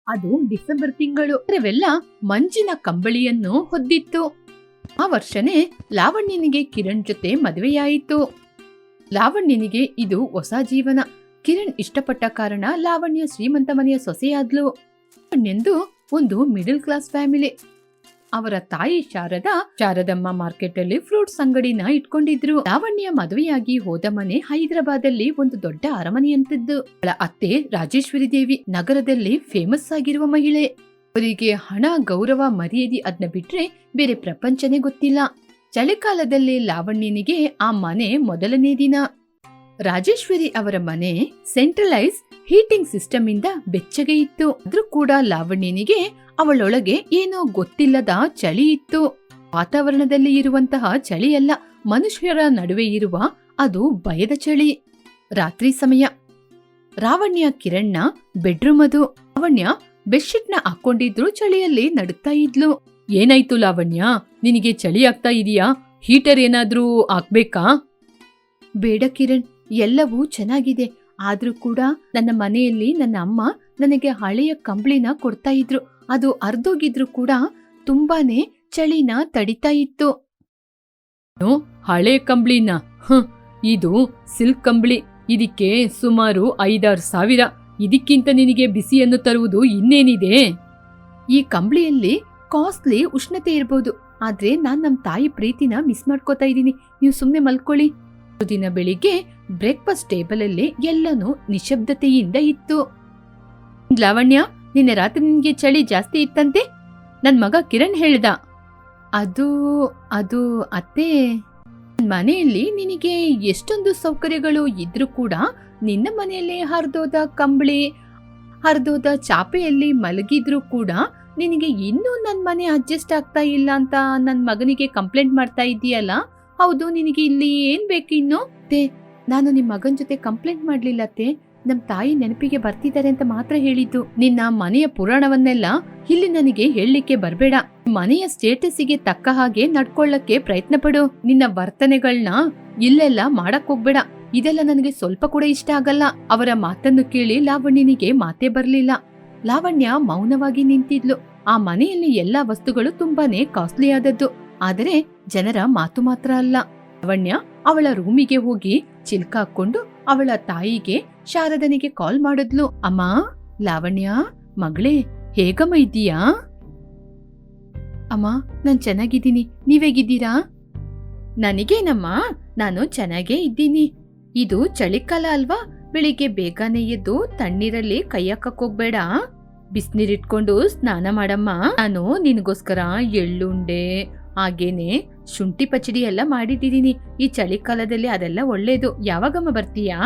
ಅದು ಡಿಸೆಂಬರ್ ತಿಂಗಳು. ಅವೆಲ್ಲ ಮಂಜಿನ ಕಂಬಳಿಯನ್ನು ಹೊದ್ದಿತ್ತು. ಆ ವರ್ಷನೇ ಲಾವಣ್ಯನಿಗೆ ಕಿರಣ್ ಜೊತೆ ಮದುವೆಯಾಯಿತು. ಲಾವಣ್ಯನಿಗೆ ಇದು ಹೊಸ ಜೀವನ. ಕಿರಣ್ ಇಷ್ಟಪಟ್ಟ ಕಾರಣ ಲಾವಣ್ಯ ಶ್ರೀಮಂತ ಮನೆಯ ಸೊಸೆಯಾದ್ಲು. ಲಾವಣ್ಯಂದು ಒಂದು ಮಿಡಲ್ ಕ್ಲಾಸ್ ಫ್ಯಾಮಿಲಿ. ಅವರ ತಾಯಿ ಶಾರದಮ್ಮ ಮಾರ್ಕೆಟ್ ಅಲ್ಲಿ ಫ್ರೂಟ್ಸ್ ಅಂಗಡಿನ ಇಟ್ಕೊಂಡಿದ್ರು. ಲಾವಣ್ಯ ಮದುವೆಯಾಗಿ ಹೋದ ಮನೆ ಹೈದರಾಬಾದಲ್ಲಿ ಒಂದು ದೊಡ್ಡ ಅರಮನೆಯಂತಿದ್ದು. ಅವಳ ಅತ್ತೆ ರಾಜೇಶ್ವರಿ ದೇವಿ ನಗರದಲ್ಲಿ ಫೇಮಸ್ ಆಗಿರುವ ಮಹಿಳೆ. ಅವರಿಗೆ ಹಣ, ಗೌರವ, ಮರ್ಯಾದೆ ಅದನ್ನ ಬಿಟ್ರೆ ಬೇರೆ ಪ್ರಪಂಚನೇ ಗೊತ್ತಿಲ್ಲ. ಚಳಿಗಾಲದಲ್ಲಿ ಲಾವಣ್ಯನಿಗೆ ಆ ಮನೆ ಮೊದಲನೇ ದಿನ. ರಾಜೇಶ್ವರಿ ಅವರ ಮನೆ ಸೆಂಟ್ರಲೈಸ್ ಹೀಟಿಂಗ್ ಸಿಸ್ಟಮ್ ಇಂದ ಬೆಚ್ಚಗೆ ಇತ್ತು. ಆದ್ರೂ ಕೂಡ ಲಾವಣ್ಯನಿಗೆ ಅವಳೊಳಗೆ ಏನೋ ಗೊತ್ತಿಲ್ಲದ ಚಳಿ ಇತ್ತು. ವಾತಾವರಣದಲ್ಲಿ ಇರುವಂತಹ ಚಳಿಯಲ್ಲ, ಮನುಷ್ಯರ ನಡುವೆ ಇರುವ ಅದು ಭಯದ ಚಳಿ. ರಾತ್ರಿ ಸಮಯ. ಲಾವಣ್ಯ ಕಿರಣ್ನ ಬೆಡ್ರೂಮ್ ಅದು. ಲಾವಣ್ಯ ಬೆಡ್ಶೀಟ್ ನ ಹಾಕೊಂಡಿದ್ರು, ಚಳಿಯಲ್ಲಿ ನಡುತ್ತಾ ಇದ್ಲು. ಏನಾಯ್ತು ಲಾವಣ್ಯ, ನಿನಗೆ ಚಳಿ ಆಗ್ತಾ ಇದೀಯಾ? ಹೀಟರ್ ಏನಾದ್ರೂ ಹಾಕ್ಬೇಕಾ? ಬೇಡ ಕಿರಣ್, ಎಲ್ಲವೂ ಚೆನ್ನಾಗಿದೆ. ಆದ್ರೂ ಕೂಡ ನನ್ನ ಮನೆಯಲ್ಲಿ ನನ್ನ ಅಮ್ಮ ನನಗೆ ಹಳೆಯ ಕಂಬಳಿನ ಕೊಡ್ತಾ ಇದ್ರು. ಅದು ಅರ್ಧೋಗಿದ್ರು ಕೂಡ ತುಂಬಾನೇ ಚಳಿನ ತಡಿತಾ ಇತ್ತು. ಹಳೆ ಕಂಬಳಿನ? ಇದು ಸಿಲ್ಕ್ ಕಂಬಳಿ. ಇದಕ್ಕೆ ಸುಮಾರು 5,000-6,000. ಇದಕ್ಕಿಂತ ನಿನಗೆ ಬಿಸಿಯನ್ನು ತರುವುದು ಇನ್ನೇನಿದೆ? ಈ ಕಂಬಳಿಯಲ್ಲಿ ಕಾಸ್ಟ್ಲಿ ಉಷ್ಣತೆ ಇರ್ಬೋದು, ಆದ್ರೆ ನಾನ್ ನಮ್ ತಾಯಿ ಪ್ರೀತಿನ ಮಿಸ್ ಮಾಡ್ಕೋತಾ ಇದ್ದೀನಿ. ನೀವು ಸುಮ್ನೆ ಮಲ್ಕೊಳ್ಳಿ. ದಿನ ಬೆಳಿಗ್ಗೆ ಬ್ರೇಕ್ಫಾಸ್ಟ್ ಟೇಬಲ್ ಅಲ್ಲಿ ಎಲ್ಲನೂ ನಿಶಬ್ದತೆಯಿಂದ ಇತ್ತು. ಲಾವಣ್ಯ, ನಿನ್ನೆ ರಾತ್ರಿ ನಿನ್ಗೆ ಚಳಿ ಜಾಸ್ತಿ ಇತ್ತಂತೆ, ನನ್ ಮಗ ಕಿರಣ್ ಹೇಳ್ದ. ಅದು ಅತ್ತೆ, ಮನೆಯಲ್ಲಿ ನಿನಗೆ ಎಷ್ಟೊಂದು ಸೌಕರ್ಯಗಳು ಇದ್ರೂ ಕೂಡ ನಿನ್ನ ಮನೆಯಲ್ಲಿ ಹರಿದೋದ ಕಂಬಳಿ, ಹರಿದೋದ ಚಾಪೆಯಲ್ಲಿ ಮಲಗಿದ್ರು ಕೂಡ ನಿನಗೆ ಇನ್ನೂ ನನ್ ಮನೆ ಅಡ್ಜಸ್ಟ್ ಆಗ್ತಾ ಇಲ್ಲ ಅಂತ ನನ್ ಮಗನಿಗೆ ಕಂಪ್ಲೇಂಟ್ ಮಾಡ್ತಾ ಇದೀಯಲ್ಲ. ಹೌದು, ನಿನಗೆ ಇಲ್ಲಿ ಏನ್ ಬೇಕು ಇನ್ನು? ನಾನು ನಿಮ್ ಮಗನ್ ಜೊತೆ ಕಂಪ್ಲೇಂಟ್ ಮಾಡ್ಲಿಲ್ಲ ಅತ್ತೆ. ನಮ್ ತಾಯಿ ನೆನಪಿಗೆ ಬರ್ತಿದ್ದಾರೆ ಅಂತ ಮಾತ್ರ ಹೇಳಿದ್ದು. ನಿನ್ನ ಮನೆಯ ಪುರಾಣವನ್ನೆಲ್ಲ ಇಲ್ಲಿ ನನಗೆ ಹೇಳಲಿಕ್ಕೆ ಬರ್ಬೇಡ. ಮನೆಯ ಸ್ಟೇಟಸ್ಸಿಗೆ ತಕ್ಕ ಹಾಗೆ ನಡ್ಕೊಳ್ಳಕ್ಕೆ ಪ್ರಯತ್ನ ಪಡು. ನಿನ್ನ ವರ್ತನೆಗಳನ್ನ ಇಲ್ಲೆಲ್ಲ ಮಾಡಕ್ ಹೋಗ್ಬೇಡ. ಇದೆಲ್ಲ ನನಗೆ ಸ್ವಲ್ಪ ಕೂಡ ಇಷ್ಟ ಆಗಲ್ಲ. ಅವರ ಮಾತನ್ನು ಕೇಳಿ ಲಾವಣ್ಯನಿಗೆ ಮಾತೇ ಬರ್ಲಿಲ್ಲ. ಲಾವಣ್ಯ ಮೌನವಾಗಿ ನಿಂತಿದ್ಲು. ಆ ಮನೆಯಲ್ಲಿ ಎಲ್ಲಾ ವಸ್ತುಗಳು ತುಂಬಾನೇ ಕಾಸ್ಟ್ಲಿ ಆದದ್ದು, ಆದರೆ ಜನರ ಮಾತು ಮಾತ್ರ ಅಲ್ಲ. ಲಾವಣ್ಯ ಅವಳ ರೂಮಿಗೆ ಹೋಗಿ ಚಿಲ್ಕ ಹಾಕೊಂಡು ಅವಳ ತಾಯಿಗೆ ಶಾರದನಿಗೆ ಕಾಲ್ ಮಾಡಿದ್ಲು. ಅಮ್ಮ, ಲಾವಣ್ಯ ಮಗಳೇ, ಹೇಗಮ್ಮ ಇದ್ದೀಯಾ? ಅಮ್ಮ, ನಾನ್ ಚೆನ್ನಾಗಿದ್ದೀನಿ, ನೀವೇಗಿದ್ದೀರಾ? ನನಗೇನಮ್ಮ, ನಾನು ಚೆನ್ನಾಗೇ ಇದ್ದೀನಿ. ಇದು ಚಳಿಗಾಲ ಅಲ್ವಾ, ಬೆಳಿಗ್ಗೆ ಬೇಗನೆ ಎದ್ದು ತಣ್ಣೀರಲ್ಲಿ ಕೈ ಹಾಕಕ್ ಹೋಗ್ಬೇಡ. ಬಿಸ್ನೀರಿಟ್ಕೊಂಡು ಸ್ನಾನ ಮಾಡಮ್ಮ. ನಾನು ನಿನಗೋಸ್ಕರ ಎಳ್ಳುಂಡೆ ಹಾಗೇನೆ ಶುಂಠಿ ಪಚಡಿ ಎಲ್ಲ ಮಾಡಿಟ್ಟಿದೀನಿ. ಈ ಚಳಿಗಾಲದಲ್ಲಿ ಅದೆಲ್ಲ ಒಳ್ಳೇದು. ಯಾವಾಗಮ್ಮ ಬರ್ತೀಯಾ?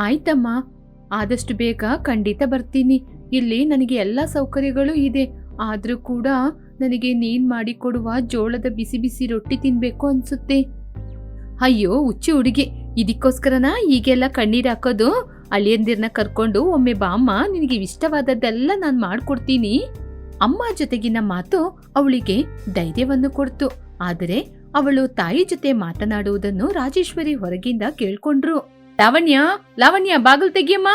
ಆಯ್ತಮ್ಮ, ಆದಷ್ಟು ಬೇಗ ಖಂಡಿತ ಬರ್ತೀನಿ. ಇಲ್ಲಿ ನನಗೆ ಎಲ್ಲಾ ಸೌಕರ್ಯಗಳು ಇದೆ, ಆದ್ರೂ ಕೂಡ ನನಗೆ ನೀನ್ ಮಾಡಿಕೊಡುವ ಜೋಳದ ಬಿಸಿ ಬಿಸಿ ರೊಟ್ಟಿ ತಿನ್ಬೇಕು ಅನ್ಸುತ್ತೆ. ಅಯ್ಯೋ ಹುಚ್ಚಿ ಹುಡುಗಿ, ಇದಕ್ಕೋಸ್ಕರನಾ ಈಗೆಲ್ಲ ಕಣ್ಣೀರ್ ಹಾಕೋದು? ಅಳಿಯಂದಿರ್ನ ಕರ್ಕೊಂಡು ಒಮ್ಮೆ ಬಾಮ್ಮ, ನಿನಗೆ ಇಷ್ಟವಾದದ್ದೆಲ್ಲ ನಾನ್ ಮಾಡ್ಕೊಡ್ತೀನಿ. ಅಮ್ಮ ಜೊತೆಗಿನ ಮಾತು ಅವಳಿಗೆ ಧೈರ್ಯವನ್ನು ಕೊಡ್ತು. ಆದರೆ ಅವಳು ತಾಯಿ ಜೊತೆ ಮಾತನಾಡುವುದನ್ನು ರಾಜೇಶ್ವರಿ ಹೊರಗಿಂದ ಕೇಳ್ಕೊಂಡ್ರು. ಲಾವಣ್ಯ ಬಾಗಿಲು ತೆಗಿಯಮ್ಮ.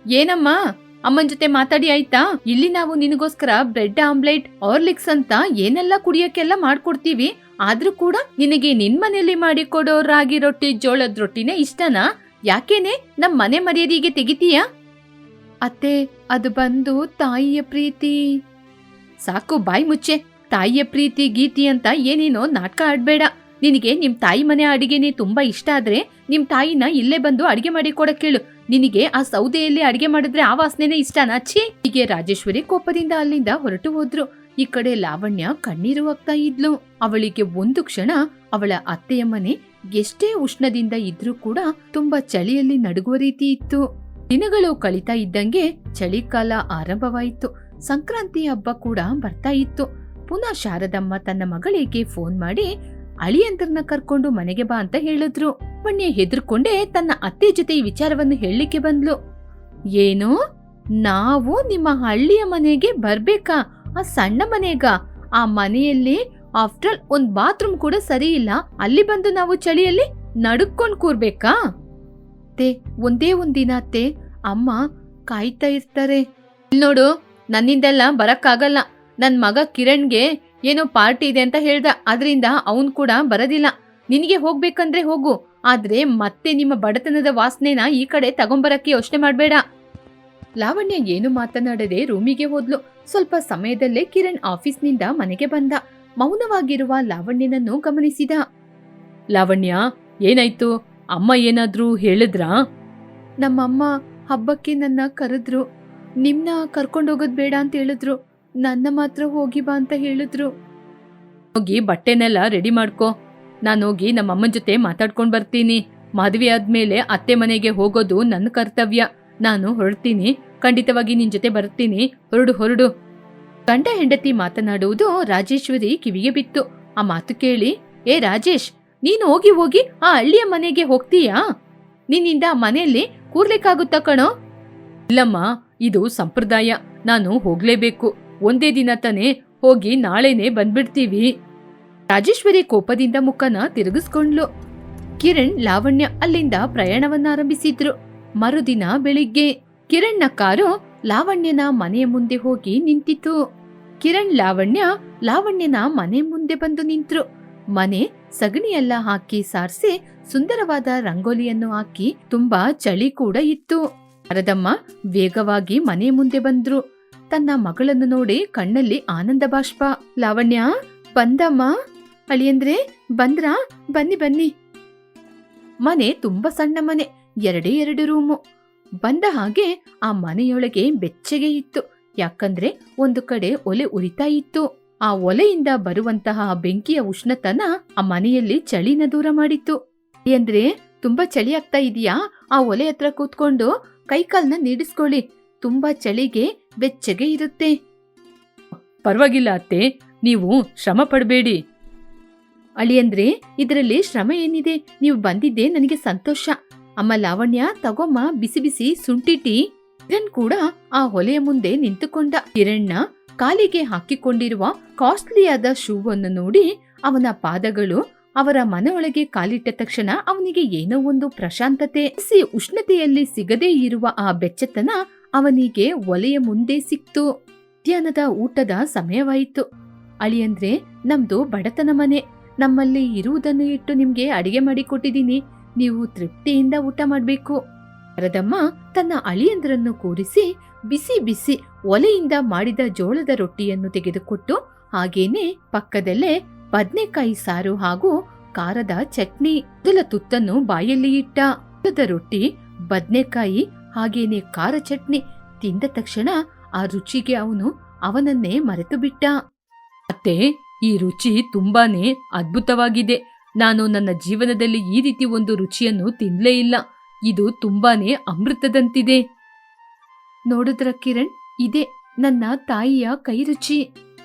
ಏನಮ್ಮ, ಅಮ್ಮನ ಜೊತೆ ಮಾತಾಡಿ ಆಯ್ತಾ? ಇಲ್ಲಿ ನಾವು ನಿನಗೋಸ್ಕರ ಬ್ರೆಡ್ ಆಮ್ಲೆಟ್, ಹಾರ್ಲಿಕ್ಸ್ ಅಂತ ಏನೆಲ್ಲ ಕುಡಿಯಕ್ಕೆಲ್ಲ ಮಾಡ್ಕೊಡ್ತೀವಿ. ಆದ್ರೂ ಕೂಡ ನಿನಗೆ ನಿನ್ ಮನೆಯಲ್ಲಿ ಮಾಡಿಕೊಡೋ ರಾಗಿ ರೊಟ್ಟಿ, ಜೋಳದ ರೊಟ್ಟಿನೇ ಇಷ್ಟನಾ? ಯಾಕೇನೆ ನಮ್ ಮನೆ ಮರ್ಯಾದೆಗೆ ತೆಗಿತೀಯಾ? ಅತ್ತೆ, ಅದು ಬಂದು ತಾಯಿಯ ಪ್ರೀತಿ. ಸಾಕು, ಬಾಯಿ ಮುಚ್ಚೆ. ತಾಯಿಯ ಪ್ರೀತಿ ಗೀತಿ ಅಂತ ಏನೇನೋ ನಾಟಕ ಆಡ್ಬೇಡ. ನಿನಗೆ ನಿಮ್ ತಾಯಿ ಮನೆ ಅಡಿಗೆನೆ ತುಂಬಾ ಇಷ್ಟ ಆದ್ರೆ ನಿಮ್ ತಾಯಿನ ಇಲ್ಲೇ ಬಂದು ಅಡಿಗೆ ಮಾಡಿ ಕೊಡಕ್ಕೇಳು. ನಿನಗೆ ಆ ಸೌದೆಯಲ್ಲಿ ಅಡಿಗೆ ಮಾಡಿದ್ರೆ ಆ ವಾಸನೆನೇ ಇಷ್ಟನಾ? ಛೀ! ಹೀಗೆ ರಾಜೇಶ್ವರಿ ಕೋಪದಿಂದ ಅಲ್ಲಿಂದ ಹೊರಟು ಹೋದ್ರು. ಈ ಕಡೆ ಲಾವಣ್ಯ ಕಣ್ಣೀರು ಹಾಕ್ತಾ ಇದ್ಲು. ಅವಳಿಗೆ ಒಂದು ಕ್ಷಣ ಅವಳ ಅತ್ತೆಯ ಮನೆ ಎಷ್ಟೇ ಉಷ್ಣದಿಂದ ಇದ್ರೂ ಕೂಡ ತುಂಬಾ ಚಳಿಯಲ್ಲಿ ನಡುಗುವ ರೀತಿ ಇತ್ತು. ದಿನಗಳು ಕಳೀತಾ ಇದ್ದಂಗೆ ಚಳಿಗಾಲ ಆರಂಭವಾಯಿತು. ಸಂಕ್ರಾಂತಿ ಹಬ್ಬ ಕೂಡ ಬರ್ತಾ ಇತ್ತು. ಪುನಃ ಶಾರದಮ್ಮ ತನ್ನ ಮಗಳಿಗೆ ಫೋನ್ ಮಾಡಿ ಅಳಿಯಂದ್ರನ್ನ ಕರ್ಕೊಂಡು ಮನೆಗೆ ಬಾ ಅಂತ ಹೇಳಿದ್ರು. ಲಾವಣ್ಯ ಹೆದರ್ಕೊಂಡೇ ತನ್ನ ಅತ್ತೆ ಜೊತೆ ಈ ವಿಚಾರವನ್ನು ಹೇಳಲಿಕ್ಕೆ ಬಂದ್ಲು. ಏನು, ನಾವು ನಿಮ್ಮ ಹಳ್ಳಿಯ ಮನೆಗೆ ಬರ್ಬೇಕಾ? ಆ ಸಣ್ಣ ಮನೆಗ? ಆ ಮನೆಯಲ್ಲಿ ಆಫ್ಟರ್ ಒಂದ್ ಬಾತ್ರೂಮ್ ಕೂಡ ಸರಿ ಇಲ್ಲ, ಅಲ್ಲಿ ಬಂದು ನಾವು ಚಳಿಯಲ್ಲಿ ನಡುಕ್ಕೊಂಡ್ ಕೂರ್ಬೇಕಾ? ಒಂದೇ ಒಂದಿನ ಅತ್ತೆ, ಅಮ್ಮ ಕಾಯ್ತಾ ಇರ್ತಾರೆ. ನೋಡು, ನನ್ನಿಂದೆಲ್ಲ ಬರಕ್ಕಾಗಲ್ಲ. ನನ್ ಮಗ ಕಿರಣ್ಗೆ ಏನೋ ಪಾರ್ಟಿ ಇದೆ ಅಂತ ಹೇಳ್ದ, ಅದರಿಂದ ಅವನ್ ಕೂಡ ಬರೋದಿಲ್ಲ. ನಿನಗೆ ಹೋಗ್ಬೇಕಂದ್ರೆ ಹೋಗು, ಆದ್ರೆ ಮತ್ತೆ ನಿಮ್ಮ ಬಡತನದ ವಾಸನೆನ ಈ ಕಡೆ ತಗೊಂಬರಕ್ಕೆ ಯೋಚನೆ ಮಾಡ್ಬೇಡ. ಲಾವಣ್ಯ ಏನು ಮಾತನಾಡದೆ ರೂಮಿಗೆ ಹೋದ್ಲು. ಸ್ವಲ್ಪ ಸಮಯದಲ್ಲೇ ಕಿರಣ್ ಆಫೀಸ್ನಿಂದ ಮನೆಗೆ ಬಂದ. ಮೌನವಾಗಿರುವ ಲಾವಣ್ಯನನ್ನು ಗಮನಿಸಿದ. ಲಾವಣ್ಯ, ಏನಾಯ್ತು? ಅಮ್ಮ ಏನಾದ್ರೂ ಹೇಳಿದ್ರಾ? ನಮ್ಮಮ್ಮ ಹಬ್ಬಕ್ಕೆ ನನ್ನ ಕರೆದ್ರು. ನಿಮ್ನ ಕರ್ಕೊಂಡೋಗೋದ್ ಬೇಡ ಅಂತ ಹೇಳಿದ್ರು. ನನ್ನ ಮಾತ್ರ ಹೋಗಿ ಬಾ ಅಂತ ಹೇಳಿದ್ರು. ಹೋಗಿ ಬಟ್ಟೆನೆಲ್ಲ ರೆಡಿ ಮಾಡ್ಕೋ. ನಾನೋಗಿ ನಮ್ಮಮ್ಮನ ಜೊತೆ ಮಾತಾಡ್ಕೊಂಡ್ ಬರ್ತೀನಿ. ಮದುವೆ ಆದ್ಮೇಲೆ ಅತ್ತೆ ಮನೆಗೆ ಹೋಗೋದು ನನ್ನ ಕರ್ತವ್ಯ. ನಾನು ಹೊರಡ್ತೀನಿ, ಖಂಡಿತವಾಗಿ ನಿನ್ ಜೊತೆ ಬರ್ತೀನಿ. ಹೊರಡು. ಗಂಡ ಹೆಂಡತಿ ಮಾತನಾಡುವುದು ರಾಜೇಶ್ವರಿ ಕಿವಿಗೆ ಬಿತ್ತು. ಆ ಮಾತು ಕೇಳಿ, ಏ ರಾಜೇಶ್, ನೀನು ಹೋಗಿ ಆ ಹಳ್ಳಿಯ ಮನೆಗೆ ಹೋಗ್ತೀಯಾ? ನಿನ್ನಿಂದ ಮನೆಯಲ್ಲಿ ಕೂರ್ಲಿಕ್ಕಾಗುತ್ತಾ ಕಣೋ? ಇಲ್ಲಮ್ಮ, ಇದು ಸಂಪ್ರದಾಯ, ನಾನು ಹೋಗ್ಲೇಬೇಕು. ಒಂದೇ ದಿನ ತಾನೇ, ಹೋಗಿ ನಾಳೆನೆ ಬಂದ್ಬಿಡ್ತೀವಿ. ರಾಜೇಶ್ವರಿ ಕೋಪದಿಂದ ಮುಖನ ತಿರುಗಿಸ್ಕೊಂಡ್ಲು. ಕಿರಣ್, ಲಾವಣ್ಯ ಅಲ್ಲಿಂದ ಪ್ರಯಾಣವನ್ನಾರಂಭಿಸಿದ್ರು. ಮರುದಿನ ಬೆಳಿಗ್ಗೆ ಕಿರಣ್ನ ಕಾರು ಲಾವಣ್ಯನ ಮನೆಯ ಮುಂದೆ ಹೋಗಿ ನಿಂತಿತು. ಕಿರಣ್ ಲಾವಣ್ಯನ ಮನೆ ಮುಂದೆ ಬಂದು ನಿಂತ್ರು. ಮನೆ ಸಗಣಿಯೆಲ್ಲ ಹಾಕಿ ಸಾರಿಸಿ ಸುಂದರವಾದ ರಂಗೋಲಿಯನ್ನು ಹಾಕಿ ತುಂಬಾ ಚಳಿ ಕೂಡ ಇತ್ತು. ಶಾರದಮ್ಮ ವೇಗವಾಗಿ ಮನೆ ಮುಂದೆ ಬಂದ್ರು. ತನ್ನ ಮಗಳನ್ನು ನೋಡಿ ಕಣ್ಣಲ್ಲಿ ಆನಂದ ಬಾಷ್ಪ. ಲಾವಣ್ಯ, ಬಂದಮ್ಮ. ಅಳಿಯಂದ್ರೆ ಬಂದ್ರಾ? ಬನ್ನಿ. ಮನೆ ತುಂಬಾ ಸಣ್ಣ ಮನೆ, 2 ರೂಮು. ಬಂದ ಹಾಗೆ ಆ ಮನೆಯೊಳಗೆ ಬೆಚ್ಚಗೆ ಇತ್ತು. ಯಾಕಂದ್ರೆ ಒಂದು ಕಡೆ ಒಲೆ ಉರಿತಾ ಇತ್ತು. ಆ ಒಲೆಯಿಂದ ಬರುವಂತಹ ಬೆಂಕಿಯ ಉಷ್ಣತನ ಆ ಮನೆಯಲ್ಲಿ ಚಳಿನ ದೂರ ಮಾಡಿತ್ತು. ಅಂದ್ರೆ ತುಂಬಾ ಚಳಿ ಆಗ್ತಾ ಇದೆಯಾ? ಆ ಒಲೆ ಹತ್ರ ಕೂತ್ಕೊಂಡು ಕೈಕಾಲ್ನ ನೀಡಿಸ್ಕೊಳ್ಳಿ. ತುಂಬಾ ಚಳಿಗೆ ಬೆಚ್ಚಗೆ ಇರುತ್ತೆ. ಪರವಾಗಿಲ್ಲ ಅತ್ತೆ, ನೀವು ಶ್ರಮ ಪಡಬೇಡಿ. ಅಳಿಯಂದ್ರೆ, ಇದರಲ್ಲಿ ಶ್ರಮ ಏನಿದೆ? ನೀವು ಬಂದಿದ್ದೆ ನನಗೆ ಸಂತೋಷ. ಅಮ್ಮ ಲಾವಣ್ಯ, ತಗೊಮ್ಮ ಬಿಸಿ ಬಿಸಿ ಶುಂಠಿ ಟೀ. ಕಿರಣ್ ಕೂಡ ಆ ಹೊಲೆಯ ಮುಂದೆ ನಿಂತುಕೊಂಡ. ಕಿರಣ್ನ ಕಾಲಿಗೆ ಹಾಕಿಕೊಂಡಿರುವ ಕಾಸ್ಟ್ಲಿಯಾದ ಶೂವನ್ನು ನೋಡಿ ಅವನ ಪಾದಗಳು ಅವರ ಮನೆಯೊಳಗೆ ಕಾಲಿಟ್ಟ ತಕ್ಷಣ ಅವನಿಗೆ ಏನೋ ಒಂದು ಪ್ರಶಾಂತತೆ, ಉಷ್ಣತೆಯಲ್ಲಿ ಸಿಗದೇ ಇರುವ ಆ ಬೆಚ್ಚತನ ಅವನಿಗೆ ಒಲೆಯ ಮುಂದೆ ಸಿಕ್ತು. ಮಧ್ಯಾಹ್ನದ ಊಟದ ಸಮಯವಾಯಿತು. ಅಳಿಯಂದ್ರೆ, ನಮ್ದು ಬಡತನ ಮನೆ. ನಮ್ಮಲ್ಲಿ ಇರುವುದನ್ನು ಇಟ್ಟು ನಿಮ್ಗೆ ಅಡಿಗೆ ಮಾಡಿ ಕೊಟ್ಟಿದ್ದೀನಿ. ನೀವು ತೃಪ್ತಿಯಿಂದ ಊಟ ಮಾಡ್ಬೇಕು. ಶಾರದಮ್ಮ ತನ್ನ ಅಳಿಯಂದ್ರನ್ನು ಕೂರಿಸಿ ಬಿಸಿ ಬಿಸಿ ಒಲೆಯಿಂದ ಮಾಡಿದ ಜೋಳದ ರೊಟ್ಟಿಯನ್ನು ತೆಗೆದುಕೊಟ್ಟು, ಹಾಗೇನೆ ಪಕ್ಕದಲ್ಲೇ ಬದ್ನೆಕಾಯಿ ಸಾರು ಹಾಗೂ ಖಾರದ ಚಟ್ನಿ. ಮೊದಲ ತುತ್ತನ್ನು ಬಾಯಲ್ಲಿ ಇಟ್ಟ. ಜೋಳದ ರೊಟ್ಟಿ, ಬದ್ನೆಕಾಯಿ ಹಾಗೇನೆ ಖಾರ ಚಟ್ನಿ ತಿಂದ ತಕ್ಷಣ ಆ ರುಚಿಗೆ ಅವನನ್ನೇ ಮರೆತು ಬಿಟ್ಟ. ಅತ್ತೆ, ಈ ರುಚಿ ತುಂಬಾನೇ ಅದ್ಭುತವಾಗಿದೆ. ನಾನು ನನ್ನ ಜೀವನದಲ್ಲಿ ಈ ರೀತಿ ಒಂದು ರುಚಿಯನ್ನು ತಿನ್ಲೇ ಇಲ್ಲ. ಇದು ತುಂಬಾನೇ ಅಮೃತದಂತಿದೆ. ನೋಡಿದ್ರ ಕಿರಣ್, ಇದೇ ನನ್ನ ತಾಯಿಯ ಕೈ ರುಚಿ.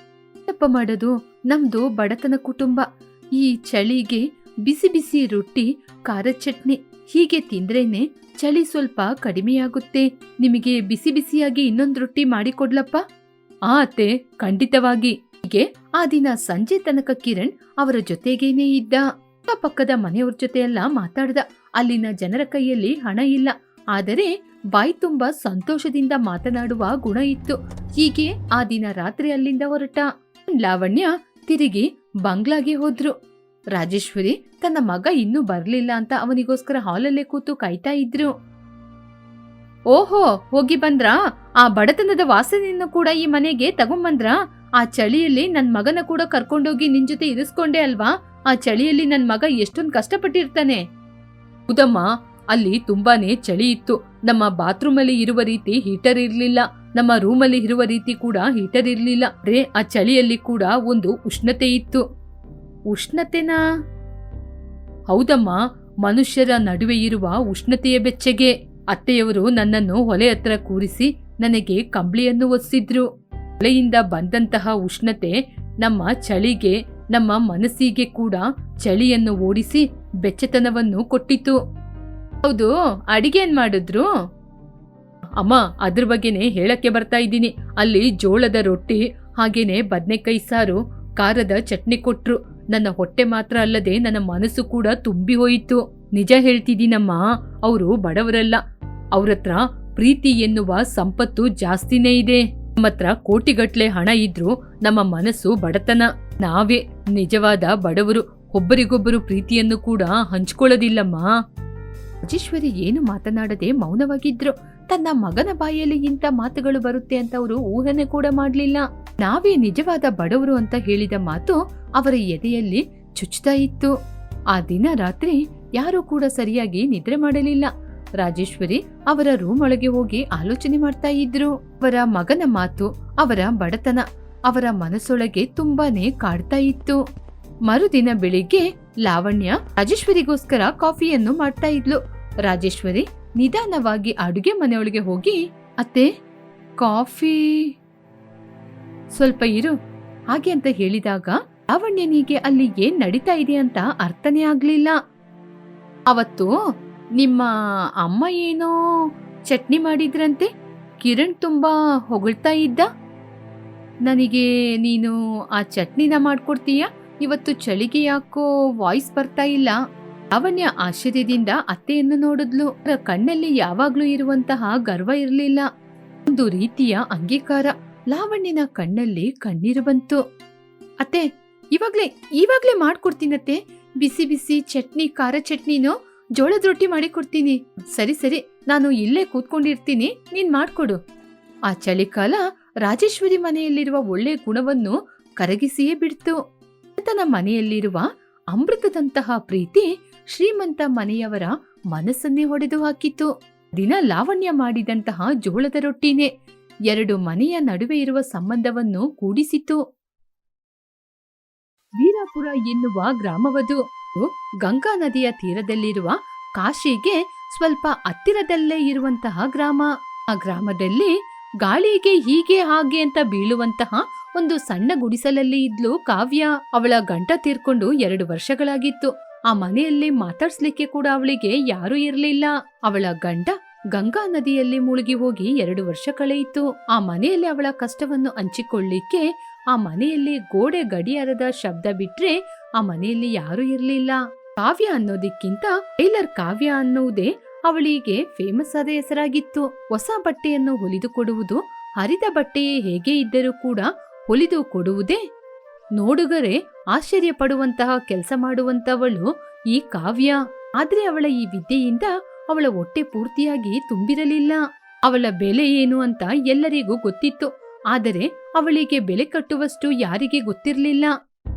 ತಪ್ಪ ಮಾಡೋದು, ನಮ್ದು ಬಡತನ ಕುಟುಂಬ. ಈ ಚಳಿಗೆ ಬಿಸಿ ಬಿಸಿ ರೊಟ್ಟಿ, ಖಾರ ಚಟ್ನಿ ಹೀಗೆ ತಿಂದ್ರೇನೆ ಚಳಿ ಸ್ವಲ್ಪ ಕಡಿಮೆಯಾಗುತ್ತೆ. ನಿಮಗೆ ಬಿಸಿ ಬಿಸಿಯಾಗಿ ಇನ್ನೊಂದು ರೊಟ್ಟಿ ಮಾಡಿಕೊಡ್ಲಪ್ಪ? ಆ ಅತ್ತೆ, ಖಂಡಿತವಾಗಿ. ಹೀಗೆ ಆ ದಿನ ಸಂಜೆ ತನಕ ಕಿರಣ್ ಅವರ ಜೊತೆಗೇನೆ ಇದ್ದ. ಪಕ್ಕದ ಮನೆಯವ್ರ ಜೊತೆ ಎಲ್ಲ ಮಾತಾಡ್ದ. ಅಲ್ಲಿನ ಜನರ ಕೈಯಲ್ಲಿ ಹಣ ಇಲ್ಲ, ಆದರೆ ಬಾಯಿ ತುಂಬಾ ಸಂತೋಷದಿಂದ ಮಾತನಾಡುವ ಗುಣ ಇತ್ತು. ಹೀಗೆ ಆ ದಿನ ರಾತ್ರಿ ಅಲ್ಲಿಂದ ಹೊರಟ. ಲಾವಣ್ಯ ತಿರುಗಿ ಬಂಗ್ಲಾಗೆ ಹೋದ್ರು. ರಾಜೇಶ್ವರಿ ತನ್ನ ಮಗ ಇನ್ನೂ ಬರ್ಲಿಲ್ಲ ಅಂತ ಅವನಿಗೋಸ್ಕರ ಹಾಲಲ್ಲೇ ಕೂತು ಕಾಯ್ತಾ ಇದ್ರು. ಓಹೋ, ಹೋಗಿ ಬಂದ್ರಾ? ಆ ಬಡತನದ ವಾಸನೆಯನ್ನು ಕೂಡ ಈ ಮನೆಗೆ ತಗೊಂಬಂದ್ರಾ? ಆ ಚಳಿಯಲ್ಲಿ ನನ್ ಮಗನ ಕೂಡ ಕರ್ಕೊಂಡೋಗಿ ನಿನ್ ಜೊತೆ ಇರಿಸ್ಕೊಂಡೆ ಅಲ್ವಾ? ಆ ಚಳಿಯಲ್ಲಿ ನನ್ ಮಗ ಎಷ್ಟೊಂದು ಕಷ್ಟಪಟ್ಟಿರ್ತಾನೆ. ಹೌದಮ್ಮ, ಅಲ್ಲಿ ತುಂಬಾನೇ ಚಳಿ ಇತ್ತು. ನಮ್ಮ ಬಾತ್ರೂಮ್ ಅಲ್ಲಿ ಇರುವ ರೀತಿ ಹೀಟರ್ ಇರ್ಲಿಲ್ಲ, ನಮ್ಮ ರೂಮಲ್ಲಿ ಇರುವ ರೀತಿ ಕೂಡ ಹೀಟರ್ ಇರ್ಲಿಲ್ಲ. ಆ ಚಳಿಯಲ್ಲಿ ಕೂಡ ಒಂದು ಉಷ್ಣತೆ ಇತ್ತು. ಉಷ್ಣತೆನಾ? ಹೌದಮ್ಮ, ಮನುಷ್ಯರ ನಡುವೆ ಇರುವ ಉಷ್ಣತೆಯ ಬೆಚ್ಚಗೆ. ಅತ್ತೆಯವರು ನನ್ನನ್ನು ಹೊಲೆ ಹತ್ರ ಕೂರಿಸಿ ನನಗೆ ಕಂಬಳಿಯನ್ನು ಒರೆಸಿದ್ರು. ಹೊಲೆಯಿಂದ ಬಂದಂತಹ ಉಷ್ಣತೆ ನಮ್ಮ ಚಳಿಗೆ, ನಮ್ಮ ಮನಸ್ಸಿಗೆ ಕೂಡ ಚಳಿಯನ್ನು ಓಡಿಸಿ ಬೆಚ್ಚತನವನ್ನು ಕೊಟ್ಟಿತು. ಹೌದು, ಅಡಿಗೆ ಏನ್ ಮಾಡಿದ್ರು? ಅಮ್ಮ, ಅದ್ರ ಬಗ್ಗೆನೆ ಹೇಳಕ್ಕೆ ಬರ್ತಾ ಇದ್ದೀನಿ. ಅಲ್ಲಿ ಜೋಳದ ರೊಟ್ಟಿ ಹಾಗೇನೆ ಬದ್ನೆಕಾಯಿ ಸಾರು, ಖಾರದ ಚಟ್ನಿ ಕೊಟ್ರು. ನನ್ನ ಹೊಟ್ಟೆ ಮಾತ್ರ ಅಲ್ಲದೆ ನನ್ನ ಮನಸ್ಸು ಕೂಡ ತುಂಬಿ ಹೋಯಿತು. ನಿಜ ಹೇಳ್ತಿದ್ದೀನಮ್ಮ, ಅವರು ಬಡವರಲ್ಲ. ಅವ್ರತ್ರ ಪ್ರೀತಿ ಎನ್ನುವ ಸಂಪತ್ತು ಜಾಸ್ತಿನೇ ಇದೆ. ನಮ್ಮತ್ರ ಕೋಟಿಗಟ್ಲೆ ಹಣ ಇದ್ರೂ ನಮ್ಮ ಮನಸ್ಸು ಬಡತನ. ನಾವೇ ನಿಜವಾದ ಬಡವರು. ಒಬ್ಬರಿಗೊಬ್ಬರು ಪ್ರೀತಿಯನ್ನು ಕೂಡ ಹಂಚ್ಕೊಳ್ಳೋದಿಲ್ಲಮ್ಮ. ರಾಜೇಶ್ವರಿ ಏನು ಮಾತನಾಡದೆ ಮೌನವಾಗಿದ್ರು. ತನ್ನ ಮಗನ ಬಾಯಲ್ಲಿ ಇಂಥ ಮಾತುಗಳು ಬರುತ್ತೆ ಅಂತ ಅವರು ಊಹನೆ ಕೂಡ ಮಾಡ್ಲಿಲ್ಲ. ನಾವೇ ನಿಜವಾದ ಬಡವರು ಅಂತ ಹೇಳಿದ ಮಾತು ಅವರ ಎದೆಯಲ್ಲಿ ಚುಚ್ತಾ ಇತ್ತು. ಆ ದಿನ ರಾತ್ರಿ ಯಾರೂ ಕೂಡ ಸರಿಯಾಗಿ ನಿದ್ರೆ ಮಾಡಲಿಲ್ಲ. ರಾಜೇಶ್ವರಿ ಅವರ ರೂಮ್ ಒಳಗೆ ಹೋಗಿ ಆಲೋಚನೆ ಮಾಡ್ತಾ ಇದ್ರು. ಅವರ ಮಗನ ಮಾತು, ಅವರ ಬಡತನ ಅವರ ಮನಸ್ಸೊಳಗೆ ತುಂಬಾನೇ ಕಾಡ್ತಾ ಇತ್ತು. ಮರುದಿನ ಬೆಳಿಗ್ಗೆ ಲಾವಣ್ಯ ರಾಜೇಶ್ವರಿಗೋಸ್ಕರ ಕಾಫಿಯನ್ನು ಮಾಡ್ತಾ ಇದ್ಲು. ರಾಜೇಶ್ವರಿ ನಿಧಾನವಾಗಿ ಅಡುಗೆ ಮನೆಯೊಳಗೆ ಹೋಗಿ, ಅತ್ತೆ ಕಾಫಿ ಸ್ವಲ್ಪ ಇರು ಹಾಗೆ ಅಂತ ಹೇಳಿದಾಗ ಲಾವಣ್ಯನಿಗೆ ಅಲ್ಲಿ ಏನ್ ನಡೀತಾ ಇದೆ ಅಂತ ಅರ್ಥನೇ ಆಗ್ಲಿಲ್ಲ. ಅವತ್ತು ನಿಮ್ಮ ಅಮ್ಮ ಏನೋ ಚಟ್ನಿ ಮಾಡಿದ್ರಂತೆ, ಕಿರಣ್ ತುಂಬಾ ಹೊಗಳ್ತಾ ಇದ್ದ. ನನಗೆ ನೀನು ಆ ಚಟ್ನಿನ ಮಾಡ್ಕೊಡ್ತೀಯ? ಇವತ್ತು ಚಳಿಗೆ ಯಾಕೋ ವಾಯ್ಸ್ ಬರ್ತಾ ಇಲ್ಲ. ಲಾವಣ್ಯ ಆಶ್ಚರ್ಯದಿಂದ ಅತ್ತೆಯನ್ನು ನೋಡಿದ್ಲು. ಅವರ ಕಣ್ಣಲ್ಲಿ ಯಾವಾಗ್ಲೂ ಇರುವಂತಹ ಗರ್ವ ಇರಲಿಲ್ಲ, ಒಂದು ರೀತಿಯ ಅಂಗೀಕಾರ. ಲಾವಣ್ಯನ ಕಣ್ಣಲ್ಲಿ ಕಣ್ಣೀರು ಬಂತು. ಅತ್ತೆ ಇವಾಗ್ಲೇ ಮಾಡ್ಕೊಡ್ತೀನತ್ತೆ. ಬಿಸಿ ಬಿಸಿ ಚಟ್ನಿ, ಖಾರ ಚಟ್ನಿನೋ ಜೋಳದ ರೊಟ್ಟಿ ಮಾಡಿ ಕೊಡ್ತೀನಿ. ಸರಿ ನಾನು ಇಲ್ಲೇ ಕೂತ್ಕೊಂಡಿರ್ತೀನಿ, ನೀನ್ ಮಾಡ್ಕೊಡು. ಆ ಚಳಿಕಾಲ ರಾಜೇಶ್ವರಿ ಮನೆಯಲ್ಲಿರುವ ಒಳ್ಳೆ ಗುಣವನ್ನು ಕರಗಿಸಿಯೇ ಬಿಡ್ತು. ತನ್ನ ಮನೆಯಲ್ಲಿರುವ ಅಮೃತದಂತಹ ಪ್ರೀತಿ ಶ್ರೀಮಂತ ಮನೆಯವರ ಮನಸ್ಸನ್ನೇ ಹೊಡೆದು ಹಾಕಿತು. ದಿನ ಲಾವಣ್ಯ ಮಾಡಿದಂತಹ ಜೋಳದ ರೊಟ್ಟಿನೇ ಎರಡು ಮನೆಯ ನಡುವೆ ಇರುವ ಸಂಬಂಧವನ್ನು ಕೂಡಿಸಿತು. ವೀರಾಪುರ ಎನ್ನುವ ಗ್ರಾಮವದು ಗಂಗಾ ನದಿಯ ತೀರದಲ್ಲಿರುವ ಕಾಶಿಗೆ ಸ್ವಲ್ಪ ಹತ್ತಿರದಲ್ಲೇ ಇರುವಂತಹ ಗ್ರಾಮ. ಆ ಗ್ರಾಮದಲ್ಲಿ ಗಾಳಿಗೆ ಹೀಗೆ ಹಾಗೆ ಅಂತ ಬೀಳುವಂತಹ ಒಂದು ಸಣ್ಣ ಗುಡಿಸಲಲ್ಲಿ ಇದ್ಲು ಕಾವ್ಯ. ಅವಳ ಗಂಡ ತೀರ್ಕೊಂಡು 2 ವರ್ಷಗಳಾಗಿತ್ತು. ಆ ಮನೆಯಲ್ಲಿ ಮಾತಾಡ್ಸ್ಲಿಕ್ಕೆ ಕೂಡ ಅವಳಿಗೆ ಯಾರೂ ಇರಲಿಲ್ಲ. ಅವಳ ಗಂಡ ಗಂಗಾ ನದಿಯಲ್ಲಿ ಮುಳುಗಿ ಹೋಗಿ 2 ವರ್ಷ ಕಳೆಯಿತು. ಆ ಮನೆಯಲ್ಲಿ ಅವಳ ಕಷ್ಟವನ್ನು ಹಂಚಿಕೊಳ್ಳಿಕ್ಕೆ ಆ ಮನೆಯಲ್ಲಿ ಗೋಡೆ ಗಡಿಯಾರದ ಶಬ್ದ ಬಿಟ್ರೆ ಆ ಮನೆಯಲ್ಲಿ ಯಾರೂ ಇರಲಿಲ್ಲ. ಕಾವ್ಯ ಅನ್ನೋದಕ್ಕಿಂತ ಟೈಲರ್ ಕಾವ್ಯ ಅನ್ನುವುದೇ ಅವಳಿಗೆ ಫೇಮಸ್ ಆದ ಹೆಸರಾಗಿತ್ತು. ಹೊಸ ಬಟ್ಟೆಯನ್ನು ಹೊಲಿದು ಕೊಡುವುದು, ಹರಿದ ಬಟ್ಟೆಯೇ ಹೇಗೆ ಇದ್ದರೂ ಕೂಡ ಹೊಲಿದು ಕೊಡುವುದೇ ನೋಡುಗರೆ ಆಶ್ಚರ್ಯ ಪಡುವಂತಹ ಕೆಲಸ ಮಾಡುವಂತವಳು ಈ ಕಾವ್ಯ. ಆದ್ರೆ ಅವಳ ಈ ವಿದ್ಯೆಯಿಂದ ಅವಳ ಹೊಟ್ಟೆ ಪೂರ್ತಿಯಾಗಿ ತುಂಬಿರಲಿಲ್ಲ. ಅವಳ ಬೆಲೆ ಏನು ಅಂತ ಎಲ್ಲರಿಗೂ ಗೊತ್ತಿತ್ತು, ಆದರೆ ಅವಳಿಗೆ ಬೆಲೆ ಕಟ್ಟುವಷ್ಟು ಯಾರಿಗೆ ಗೊತ್ತಿರಲಿಲ್ಲ.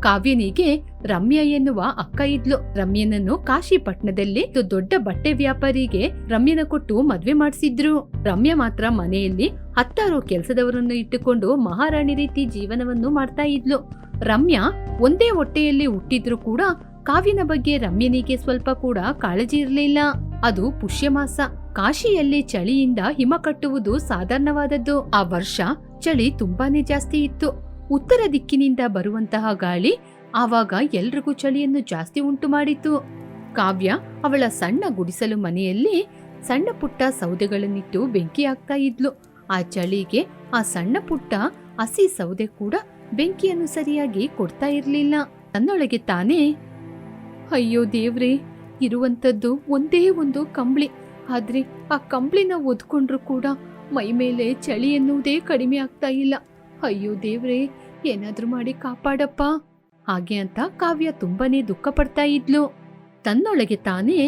ಕಾವ್ಯನಿಗೆ ರಮ್ಯಾ ಎನ್ನುವ ಅಕ್ಕ ಇದ್ಲು. ರಮ್ಯನನ್ನು ಕಾಶಿ ಪಟ್ಟಣದಲ್ಲಿ ದೊಡ್ಡ ಬಟ್ಟೆ ವ್ಯಾಪಾರಿಗೆ ರಮ್ಯನ ಕೊಟ್ಟು ಮದ್ವೆ ಮಾಡಿಸಿದ್ರು. ರಮ್ಯಾ ಮಾತ್ರ ಮನೆಯಲ್ಲಿ 10 ಕೆಲಸದವರನ್ನು ಇಟ್ಟುಕೊಂಡು ಮಹಾರಾಣಿ ರೀತಿ ಜೀವನವನ್ನು ಮಾಡ್ತಾ ಇದ್ಲು. ರಮ್ಯಾ ಒಂದೇ ಹೊಟ್ಟೆಯಲ್ಲಿ ಹುಟ್ಟಿದ್ರು ಕೂಡ ಕಾವ್ಯನ ಬಗ್ಗೆ ರಮ್ಯನಿಗೆ ಸ್ವಲ್ಪ ಕೂಡ ಕಾಳಜಿ ಇರಲಿಲ್ಲ. ಅದು ಪುಷ್ಯಮಾಸ. ಕಾಶಿಯಲ್ಲಿ ಚಳಿಯಿಂದ ಹಿಮ ಕಟ್ಟುವುದು ಸಾಧಾರಣವಾದದ್ದು. ಆ ವರ್ಷ ಚಳಿ ತುಂಬಾನೇ ಜಾಸ್ತಿ ಇತ್ತು. ಉತ್ತರ ದಿಕ್ಕಿನಿಂದ ಬರುವಂತಹ ಗಾಳಿ ಆವಾಗ ಎಲ್ರಿಗೂ ಚಳಿಯನ್ನು ಜಾಸ್ತಿ ಉಂಟು ಮಾಡಿತು. ಕಾವ್ಯ ಅವಳ ಸಣ್ಣ ಗುಡಿಸಲು ಮನೆಯಲ್ಲಿ ಸಣ್ಣ ಪುಟ್ಟ ಸೌದೆಗಳನ್ನಿಟ್ಟು ಬೆಂಕಿ ಹಾಕ್ತಾ ಇದ್ಲು. ಆ ಚಳಿಗೆ ಆ ಸಣ್ಣ ಪುಟ್ಟ ಹಸಿ ಸೌದೆ ಕೂಡ ಬೆಂಕಿಯನ್ನು ಸರಿಯಾಗಿ ಕೊಡ್ತಾ ಇರ್ಲಿಲ್ಲ. ತನ್ನೊಳಗೆ ತಾನೇ, ಅಯ್ಯೋ ದೇವ್ರೇ, ಇರುವಂತದ್ದು ಒಂದೇ ಒಂದು ಕಂಬಳಿ, ಆದ್ರೆ ಆ ಕಂಬಳಿನ ಒದ್ಕೊಂಡ್ರು ಕೂಡ ಮೈ ಮೇಲೆ ಚಳಿ ಎನ್ನುವುದೇ ಕಡಿಮೆ ಆಗ್ತಾ ಇಲ್ಲ. ಅಯ್ಯೋ ದೇವ್ರೇ, ಏನಾದ್ರೂ ಮಾಡಿ ಕಾಪಾಡಪ್ಪ. ಹಾಗೆ ಅಂತ ಕಾವ್ಯ ತುಂಬಾನೇ ದುಃಖ ಪಡ್ತಾ ಇದ್ಲು. ತನ್ನೊಳಗೆ ತಾನೇ,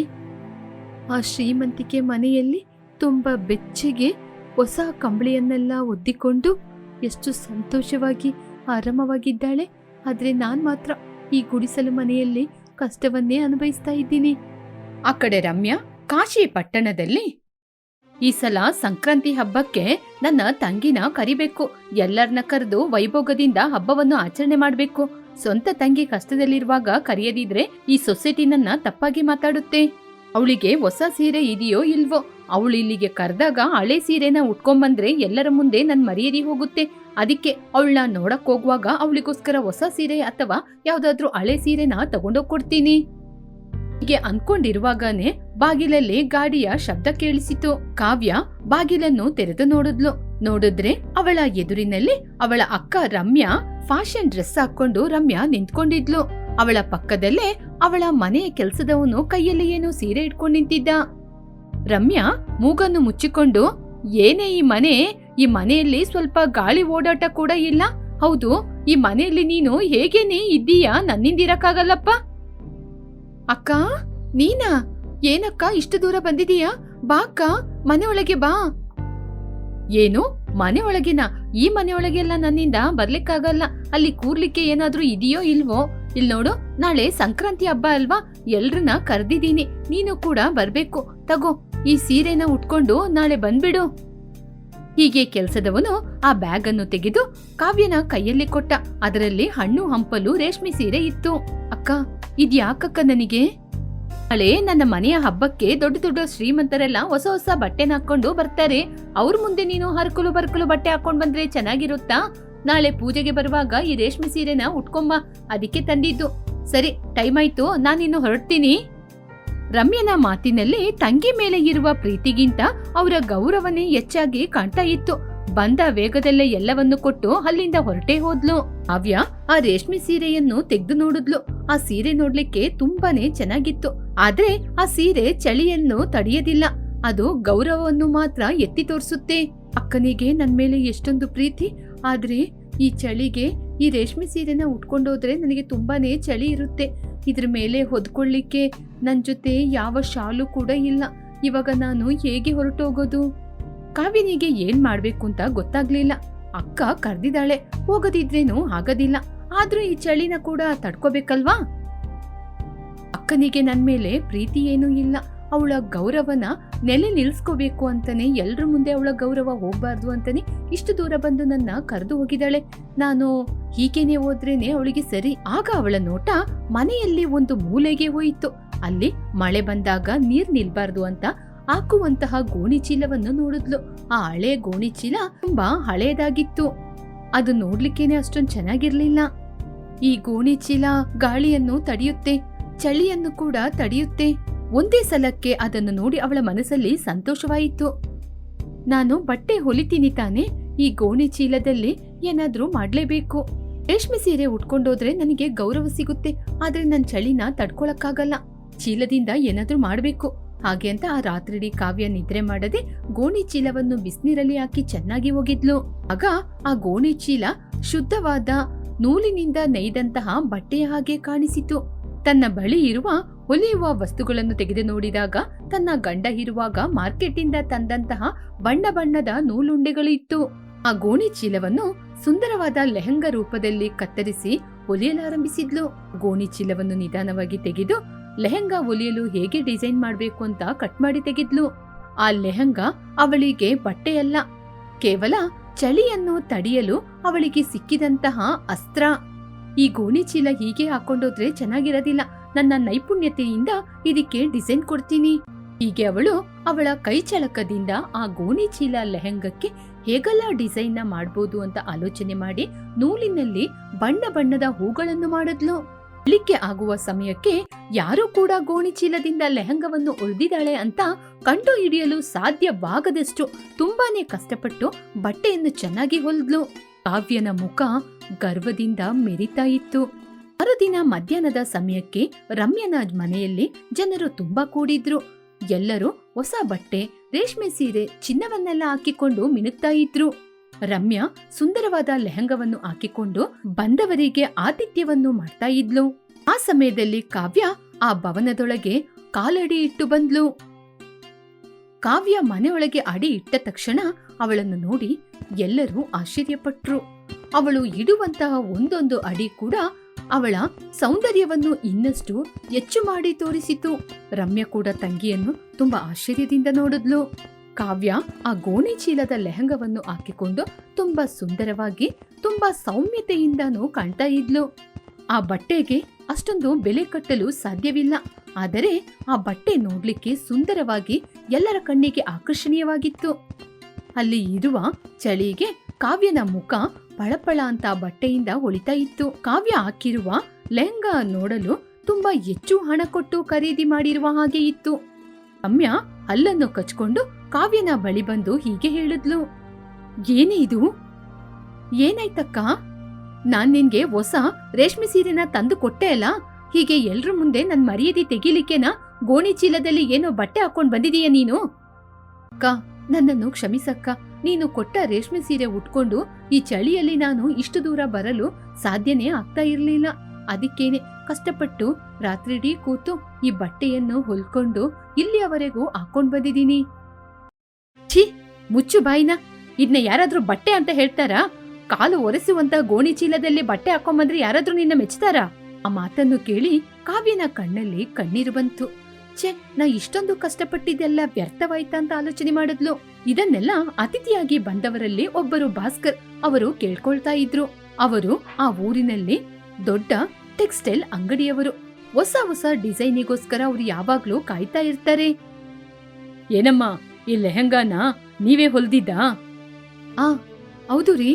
ಆ ಶ್ರೀಮಂತಿಕೆ ಮನೆಯಲ್ಲಿ ತುಂಬಾ ಬೆಚ್ಚಗೆ ಹೊಸ ಕಂಬಳಿಯನ್ನೆಲ್ಲ ಒದ್ದಿಕೊಂಡು ಎಷ್ಟು ಸಂತೋಷವಾಗಿ ಆರಾಮವಾಗಿದ್ದಾಳೆ. ಆದ್ರೆ ನಾನ್ ಮಾತ್ರ ಈ ಗುಡಿಸಲು ಮನೆಯಲ್ಲಿ ಕಷ್ಟವನ್ನೇ ಅನುಭವಿಸ್ತಾ ಇದ್ದೀನಿ. ಆ ಕಡೆ ರಮ್ಯಾ ಕಾಶಿ ಪಟ್ಟಣದಲ್ಲಿ, ಈ ಸಲ ಸಂಕ್ರಾಂತಿ ಹಬ್ಬಕ್ಕೆ ನನ್ನ ತಂಗಿನ ಕರಿಬೇಕು. ಎಲ್ಲರನ್ನ ಕರೆದು ವೈಭೋಗದಿಂದ ಹಬ್ಬವನ್ನು ಆಚರಣೆ ಮಾಡ್ಬೇಕು. ಸ್ವಂತ ತಂಗಿ ಕಷ್ಟದಲ್ಲಿರುವಾಗ ಕರೆಯದಿದ್ರೆ ಈ ಸೊಸೈಟಿ ನನ್ನ ತಪ್ಪಾಗಿ ಮಾತಾಡುತ್ತೆ. ಅವಳಿಗೆ ಹೊಸ ಸೀರೆ ಇದೆಯೋ ಇಲ್ವೋ, ಅವಳು ಇಲ್ಲಿಗೆ ಕರೆದಾಗ ಹಳೆ ಸೀರೆನ ಉಟ್ಕೊಂಬಂದ್ರೆ ಎಲ್ಲರ ಮುಂದೆ ನನ್ ಮರ್ಯಾದೆ ಹೋಗುತ್ತೆ. ಅದಕ್ಕೆ ಅವಳನ್ನ ನೋಡಕ್ ಹೋಗುವಾಗ ಅವಳಿಗೋಸ್ಕರ ಹೊಸ ಸೀರೆ ಅಥವಾ ಯಾವ್ದಾದ್ರೂ ಹಳೆ ಸೀರೆನ ತಗೊಂಡೋಗ್ ಕೊಡ್ತೀನಿ. ಹೀಗೆ ಅನ್ಕೊಂಡಿರುವಾಗನೇ ಬಾಗಿಲಲ್ಲಿ ಗಾಡಿಯ ಶಬ್ದ ಕೇಳಿಸಿತು. ಕಾವ್ಯ ಬಾಗಿಲನ್ನು ತೆರೆದು ನೋಡಿದ್ರೆ ಅವಳ ಎದುರಿನಲ್ಲಿ ಅವಳ ಅಕ್ಕ ರಮ್ಯಾ ಫ್ಯಾಷನ್ ಡ್ರೆಸ್ ಹಾಕೊಂಡು ರಮ್ಯಾ ನಿಂತ್ಕೊಂಡಿದ್ಲು. ಅವಳ ಪಕ್ಕದಲ್ಲೇ ಅವಳ ಮನೆಯ ಕೆಲಸದವನು ಕೈಯಲ್ಲಿ ಏನೋ ಸೀರೆ ಇಟ್ಕೊಂಡು ನಿಂತಿದ್ದ. ರಮ್ಯಾ ಮೂಗನ್ನು ಮುಚ್ಚಿಕೊಂಡು, ಏನೇ ಈ ಮನೆ, ಈ ಮನೆಯಲ್ಲಿ ಸ್ವಲ್ಪ ಗಾಳಿ ಓಡಾಟ ಕೂಡ ಇಲ್ಲ. ಹೌದು, ಈ ಮನೆಯಲ್ಲಿ ನೀನು ಹೇಗೇನೆ ಇದ್ದೀಯಾ? ನನ್ನಿಂದಿರಕ್ಕಾಗಲ್ಲಪ್ಪ. ಅಕ್ಕ, ನೀನಾ? ಏನಕ್ಕ ಇಷ್ಟು ದೂರ ಬಂದಿದೀಯಾ? ಬಾ ಅಕ್ಕ, ಮನೆ ಒಳಗೆ ಬಾ. ಏನು ಮನೆ ಒಳಗಿನ? ಈ ಮನೆ ಒಳಗೆಲ್ಲ ನನ್ನಿಂದ ಬರ್ಲಿಕ್ಕಾಗಲ್ಲ. ಅಲ್ಲಿ ಕೂರ್ಲಿಕ್ಕೆ ಏನಾದ್ರೂ ಇದೆಯೋ ಇಲ್ವೋ? ಇಲ್ ನೋಡು, ನಾಳೆ ಸಂಕ್ರಾಂತಿ ಹಬ್ಬ ಅಲ್ವಾ, ಎಲ್ರನ್ನ ಕರ್ದಿದೀನಿ, ನೀನು ಕೂಡ ಬರ್ಬೇಕು. ತಗೋ, ಈ ಸೀರೆನ ಉಟ್ಕೊಂಡು ನಾಳೆ ಬಂದ್ಬಿಡು. ಹೀಗೆ ಕೆಲ್ಸದವನು ಆ ಬ್ಯಾಗ್ ಅನ್ನು ತೆಗೆದು ಕಾವ್ಯನ ಕೈಯಲ್ಲಿ ಕೊಟ್ಟ. ಅದರಲ್ಲಿ ಹಣ್ಣು ಹಂಪಲು ರೇಷ್ಮೆ ಸೀರೆ ಇತ್ತು. ಅಕ್ಕ, ಇದ್ಯಾಕಕ್ಕ ನನಗೆ? ನಾಳೆ ನನ್ನ ಮನೆಯ ಹಬ್ಬಕ್ಕೆ ದೊಡ್ಡ ದೊಡ್ಡ ಶ್ರೀಮಂತರೆಲ್ಲ ಹೊಸ ಹೊಸ ಬಟ್ಟೆನ ಹಾಕೊಂಡು ಬರ್ತಾರೆ. ಅವ್ರ ಮುಂದೆ ನೀನು ಹರ್ಕಲು ಬರ್ಕಲು ಬಟ್ಟೆ ಹಾಕೊಂಡ್ ಬಂದ್ರೆ ಚೆನ್ನಾಗಿರುತ್ತಾ? ನಾಳೆ ಪೂಜೆಗೆ ಬರುವಾಗ ಈ ರೇಷ್ಮೆ ಸೀರೆನ ಉಟ್ಕೊಂಬ, ಅದಕ್ಕೆ ತಂದಿದ್ದು. ಸರಿ, ಟೈಮ್ ಆಯ್ತು, ನಾನಿನ್ನು ಹೊರಡ್ತೀನಿ. ರಮ್ಯನ ಮಾತಿನಲ್ಲಿ ತಂಗಿ ಮೇಲೆ ಇರುವ ಪ್ರೀತಿಗಿಂತ ಅವರ ಗೌರವನೇ ಹೆಚ್ಚಾಗಿ ಕಾಣ್ತಾ ಇತ್ತು. ಬಂದ ವೇಗದಲ್ಲೇ ಎಲ್ಲವನ್ನು ಕೊಟ್ಟು ಅಲ್ಲಿಂದ ಹೊರಟೇ ಹೋದ್ಲು. ಕಾವ್ಯ ಆ ರೇಷ್ಮೆ ಸೀರೆಯನ್ನು ತೆಗೆದು ನೋಡಿದ್ಲು. ಆ ಸೀರೆ ನೋಡ್ಲಿಕ್ಕೆ ತುಂಬಾನೇ ಚೆನ್ನಾಗಿತ್ತು. ಆದ್ರೆ ಆ ಸೀರೆ ಚಳಿಯನ್ನು ತಡೆಯದಿಲ್ಲ, ಅದು ಗೌರವವನ್ನು ಮಾತ್ರ ಎತ್ತಿ ತೋರಿಸುತ್ತೆ. ಅಕ್ಕನಿಗೆ ನನ್ ಮೇಲೆ ಎಷ್ಟೊಂದು ಪ್ರೀತಿ, ಆದ್ರೆ ಈ ಚಳಿಗೆ ಈ ರೇಷ್ಮೆ ಸೀರೆನ ಉಟ್ಕೊಂಡೋದ್ರೆ ನನಗೆ ತುಂಬಾನೇ ಚಳಿ ಇರುತ್ತೆ. ಇದ್ರ ಮೇಲೆ ಹೊದ್ಕೊಳ್ಳಿಕ್ಕೆ ನನ್ ಜೊತೆ ಯಾವ ಶಾಲು ಕೂಡ ಇಲ್ಲ. ಇವಾಗ ನಾನು ಹೇಗೆ ಹೊರಟೋಗೋದು? ಕಾವ್ಯನಿಗೆ ಏನ್ ಮಾಡ್ಬೇಕು ಅಂತ ಗೊತ್ತಾಗ್ಲಿಲ್ಲ. ಅಕ್ಕ ಕರ್ದಿದ್ದಾಳೆ, ಹೋಗದಿದ್ರೇನು ಆಗೋದಿಲ್ಲ, ಆದ್ರೂ ಈ ಚಳಿನ ಕೂಡ ತಡ್ಕೋಬೇಕಲ್ವಾ? ಅಕ್ಕನಿಗೆ ನನ್ ಮೇಲೆ ಪ್ರೀತಿ ಏನೂ ಇಲ್ಲ, ಅವಳ ಗೌರವನ ನೆಲೆ ನಿಲ್ಸ್ಕೋಬೇಕು ಅಂತಾನೆ, ಎಲ್ರ ಮುಂದೆ ಅವಳ ಗೌರವ ಹೋಗ್ಬಾರ್ದು ಅಂತಾನೆ ಇಷ್ಟು ದೂರ ಬಂದು ನನ್ನ ಕರೆದು ಹೋಗಿದ್ದಾಳೆ. ನಾನು ಹೀಗೇನೆ ಹೋದ್ರೇನೆ ಅವಳಿಗೆ ಸರಿ. ಆಗ ಅವಳ ನೋಟ ಮನೆಯಲ್ಲಿ ಒಂದು ಮೂಲೆಗೆ ಹೋಯಿತು. ಅಲ್ಲಿ ಮಳೆ ಬಂದಾಗ ನೀರ್ ನಿಲ್ಬಾರ್ದು ಅಂತ ಹಾಕುವಂತಹ ಗೋಣಿ ಚೀಲವನ್ನು ನೋಡಿದ್ಲು. ಆ ಹಳೆ ಗೋಣಿ ಚೀಲ ತುಂಬಾ ಹಳೇದಾಗಿತ್ತು. ಅದು ನೋಡ್ಲಿಕ್ಕೇನೆ ಅಷ್ಟೊಂದು ಚೆನ್ನಾಗಿರ್ಲಿಲ್ಲ. ಈ ಗೋಣಿ ಚೀಲ ಗಾಳಿಯನ್ನು ತಡೆಯುತ್ತೆ, ಚಳಿಯನ್ನು ಕೂಡ ತಡೆಯುತ್ತೆ. ಒಂದೇ ಸಲಕ್ಕೆ ಅದನ್ನು ನೋಡಿ ಅವಳ ಮನಸ್ಸಲ್ಲಿ ಸಂತೋಷವಾಯಿತು. ನಾನು ಬಟ್ಟೆ ಹೊಲಿತೀನಿ ತಾನೆ, ಈ ಗೋಣಿ ಚೀಲದಲ್ಲಿ ಏನಾದ್ರೂ ಮಾಡ್ಲೇಬೇಕು. ರೇಷ್ಮೆ ಸೀರೆ ಉಟ್ಕೊಂಡೋದ್ರೆ ನನಗೆ ಗೌರವ ಸಿಗುತ್ತೆ, ಆದ್ರೆ ನನ್ ಚಳಿನ ತಡ್ಕೊಳಕ್ಕಾಗಲ್ಲ. ಚೀಲದಿಂದ ಏನಾದ್ರೂ ಮಾಡ್ಬೇಕು. ಹಾಗೆ ಅಂತ ಆ ರಾತ್ರಿಡೀ ಕಾವ್ಯ ನಿದ್ರೆ ಮಾಡದೆ ಗೋಣಿ ಚೀಲವನ್ನು ಬಿಸಿನೀರಲ್ಲಿ ಹಾಕಿ ಚೆನ್ನಾಗಿ ಒಗೆದ್ಲು. ಆಗ ಆ ಗೋಣಿ ಚೀಲ ಶುದ್ಧವಾದ ನೂಲಿನಿಂದ ನೇಯ್ದಂತಹ ಬಟ್ಟೆಯ ಹಾಗೆ ಕಾಣಿಸಿತು. ತನ್ನ ಬಳಿ ಇರುವ ಹೊಲಿಯುವ ವಸ್ತುಗಳನ್ನು ತೆಗೆದು ನೋಡಿದಾಗ ತನ್ನ ಗಂಡ ಇರುವಾಗ ಮಾರ್ಕೆಟಿಂದ ತಂದಂತಹ ಬಣ್ಣ ಬಣ್ಣದ ನೂಲುಂಡೆಗಳು ಇತ್ತು. ಆ ಗೋಣಿ ಚೀಲವನ್ನು ಸುಂದರವಾದ ಲೆಹಂಗಾ ರೂಪದಲ್ಲಿ ಕತ್ತರಿಸಿ ಹೊಲಿಯಲಾರಂಭಿಸಿದ್ಲು. ಗೋಣಿ ಚೀಲವನ್ನು ನಿಧಾನವಾಗಿ ತೆಗೆದು ಲೆಹಂಗಾ ಹೊಲಿಯಲು ಹೇಗೆ ಡಿಸೈನ್ ಮಾಡ್ಬೇಕು ಅಂತ ಕಟ್ ಮಾಡಿ ತೆಗೆದ್ಲು. ಆ ಲೆಹಂಗಾ ಅವಳಿಗೆ ಬಟ್ಟೆಯಲ್ಲ, ಕೇವಲ ಚಳಿಯನ್ನು ತಡೆಯಲು ಅವಳಿಗೆ ಸಿಕ್ಕಿದಂತಹ ಅಸ್ತ್ರ. ಈ ಗೋಣಿ ಚೀಲ ಹೀಗೆ ಹಾಕೊಂಡೋದ್ರೆ ಚೆನ್ನಾಗಿರೋದಿಲ್ಲ, ನನ್ನ ನೈಪುಣ್ಯತೆಯಿಂದ ಇದಕ್ಕೆ ಡಿಸೈನ್ ಕೊಡ್ತೀನಿ. ಹೀಗೆ ಅವಳು ಅವಳ ಕೈ ಚಳಕದಿಂದ ಆ ಗೋಣಿ ಚೀಲ ಲೆಹಂಗಕ್ಕೆ ಹೇಗೆಲ್ಲ ಡಿಸೈನ್ ಮಾಡ್ಬೋದು ಅಂತ ಆಲೋಚನೆ ಮಾಡಿ ನೂಲಿನಲ್ಲಿ ಬಣ್ಣ ಬಣ್ಣದ ಹೂಗಳನ್ನು ಮಾಡಿದ್ಲು. ಬೆಳಿಗ್ಗೆ ಆಗುವ ಸಮಯಕ್ಕೆ ಯಾರೂ ಕೂಡ ಗೋಣಿ ಚೀಲದಿಂದ ಲೆಹಂಗವನ್ನು ಹೊಲಿದಿದ್ದಾಳೆ ಅಂತ ಕಂಡು ಹಿಡಿಯಲು ಸಾಧ್ಯವಾಗದಷ್ಟು ತುಂಬಾನೇ ಕಷ್ಟಪಟ್ಟು ಬಟ್ಟೆಯನ್ನು ಚೆನ್ನಾಗಿ ಹೊಲಿದ್ಲು. ಕಾವ್ಯನ ಮುಖ ಗರ್ವದಿಂದ ಮೆರಿತಾ ಇತ್ತು. ಮರುದಿನ ಮಧ್ಯಾಹ್ನದ ಸಮಯಕ್ಕೆ ರಮ್ಯನ ಮನೆಯಲ್ಲಿ ಜನರು ತುಂಬಾ ಕೂಡಿದ್ರು. ಎಲ್ಲರೂ ಹೊಸ ಬಟ್ಟೆ, ರೇಷ್ಮೆ ಸೀರೆ, ಚಿನ್ನವನ್ನೆಲ್ಲ ಹಾಕಿಕೊಂಡು ಮಿನುಗ್ತಾ ಇದ್ರು. ರಮ್ಯಾ ಸುಂದರವಾದ ಲೆಹಂಗವನ್ನು ಹಾಕಿಕೊಂಡು ಬಂದವರಿಗೆ ಆತಿಥ್ಯವನ್ನು ಮಾಡ್ತಾ ಇದ್ಲು. ಆ ಸಮಯದಲ್ಲಿ ಕಾವ್ಯ ಆ ಭವನದೊಳಗೆ ಕಾಲಡಿ ಇಟ್ಟು ಬಂದ್ಲು. ಕಾವ್ಯ ಮನೆಯೊಳಗೆ ಅಡಿ ಇಟ್ಟ ತಕ್ಷಣ ಅವಳನ್ನು ನೋಡಿ ಎಲ್ಲರೂ ಆಶ್ಚರ್ಯಪಟ್ರು. ಅವಳು ಇಡುವಂತಹ ಒಂದೊಂದು ಅಡಿ ಕೂಡ ಅವಳ ಸೌಂದರ್ಯವನ್ನು ಇನ್ನಷ್ಟು ಹೆಚ್ಚು ಮಾಡಿ ತೋರಿಸಿತು. ರಮ್ಯಾ ಕೂಡ ತಂಗಿಯನ್ನು ತುಂಬಾ ಆಶ್ಚರ್ಯದಿಂದ ನೋಡಿದ್ಲು. ಕಾವ್ಯ ಆ ಗೋಣಿ ಚೀಲದ ಲೆಹಂಗವನ್ನು ಹಾಕಿಕೊಂಡು ತುಂಬಾ ಸುಂದರವಾಗಿ, ತುಂಬಾ ಸೌಮ್ಯತೆಯಿಂದನೂ ಕಾಣ್ತಾ ಇದ್ಲು. ಆ ಬಟ್ಟೆಗೆ ಅಷ್ಟೊಂದು ಬೆಲೆ ಕಟ್ಟಲು ಸಾಧ್ಯವಿಲ್ಲ, ಆದರೆ ಆ ಬಟ್ಟೆ ನೋಡ್ಲಿಕ್ಕೆ ಸುಂದರವಾಗಿ ಎಲ್ಲರ ಕಣ್ಣಿಗೆ ಆಕರ್ಷಣೀಯವಾಗಿತ್ತು. ಅಲ್ಲಿ ಇರುವ ಚಳಿಗೆ ಕಾವ್ಯನ ಮುಖ ಪಳಪಳ ಅಂತ ಬಟ್ಟೆಯಿಂದ ಹೊಳಿತಾ ಇತ್ತು. ಕಾವ್ಯ ಹಾಕಿರುವ ಲೆಹಂಗಾ ನೋಡಲು ತುಂಬಾ ಹೆಚ್ಚು ಹಣ ಕೊಟ್ಟು ಖರೀದಿ ಮಾಡಿರುವ ಹಾಗೆ ಇತ್ತು. ರಮ್ಯಾ ಹಲ್ಲನ್ನು ಕಚ್ಕೊಂಡು ಕಾವ್ಯನ ಬಳಿ ಬಂದು ಹೀಗೆ ಹೇಳಿದ್ಲು, ಏನೇ ಇದು? ಏನಾಯ್ತಕ್ಕ? ನಾನ್ ನಿನ್ಗೆ ಹೊಸ ರೇಷ್ಮೆ ಸೀರೆನ ತಂದು ಕೊಟ್ಟೆ ಅಲ್ಲ, ಹೀಗೆ ಎಲ್ರ ಮುಂದೆ ನನ್ ಮರ್ಯಾದೆ ತೆಗಿಲಿಕ್ಕೆನಾ ಗೋಣಿ ಚೀಲದಲ್ಲಿ ಏನೋ ಬಟ್ಟೆ ಹಾಕೊಂಡ್ ಬಂದಿದೀಯ ನೀನು? ಅಕ್ಕ, ನನ್ನನ್ನು ಕ್ಷಮಿಸಕ್ಕ, ನೀನು ಕೊಟ್ಟ ರೇಷ್ಮೆ ಸೀರೆ ಉಟ್ಕೊಂಡು ಈ ಚಳಿಯಲ್ಲಿ ನಾನು ಇಷ್ಟು ದೂರ ಬರಲು ಸಾಧ್ಯನೇ ಆಗ್ತಾ ಇರ್ಲಿಲ್ಲ. ಅದಕ್ಕೇನೆ ಕಷ್ಟಪಟ್ಟು ರಾತ್ರಿಡೀ ಕೂತು ಈ ಬಟ್ಟೆಯನ್ನು ಹೊಲ್ಕೊಂಡು ಇಲ್ಲಿಯವರೆಗೂ ಹಾಕೊಂಡ್ ಬಂದಿದ್ದೀನಿ. ಛೀ, ಮುಚ್ಚು ಬಾಯಿನ. ಇದನ್ನ ಯಾರಾದ್ರೂ ಬಟ್ಟೆ ಅಂತ ಹೇಳ್ತಾರಾ? ಕಾಲು ಒರೆಸುವಂತ ಗೋಣಿ ಚೀಲದಲ್ಲಿ ಬಟ್ಟೆ ಹಾಕೊಂಬಂದ್ರೆ ಯಾರಾದ್ರೂ ನಿನ್ನ ಮೆಚ್ತಾರಾ? ಆ ಮಾತನ್ನು ಕೇಳಿ ಕಾವ್ಯನ ಕಣ್ಣಲ್ಲಿ ಕಣ್ಣೀರು ಬಂತು. ಛೆ, ನಾ ಇಷ್ಟೊಂದು ಕಷ್ಟಪಟ್ಟಿದ್ದೆಲ್ಲ ವ್ಯರ್ಥವಾಯ್ತಾ ಅಂತ ಆಲೋಚನೆ ಮಾಡಿದ್ಲು. ಇದನ್ನೆಲ್ಲ ಅತಿಥಿಯಾಗಿ ಬಂದವರಲ್ಲಿ ಒಬ್ಬರು ಭಾಸ್ಕರ್ ಅವರು ಕೇಳ್ಕೊಳ್ತಾ ಇದ್ರು. ಅವರು ಆ ಊರಿನಲ್ಲಿ ದೊಡ್ಡ ಟೆಕ್ಸ್ಟೈಲ್ ಅಂಗಡಿಯವರು. ಹೊಸ ಹೊಸ ಡಿಸೈನಿಗೋಸ್ಕರ ಅವ್ರು ಯಾವಾಗ್ಲೂ ಕಾಯ್ತಾ ಇರ್ತಾರೆ. ಏನಮ್ಮ, ಈ ಲೆಹಂಗಾನ ನೀವೇ ಹೊಲ್ದಿದ್ದಾ? ಹೌದು ರೀ.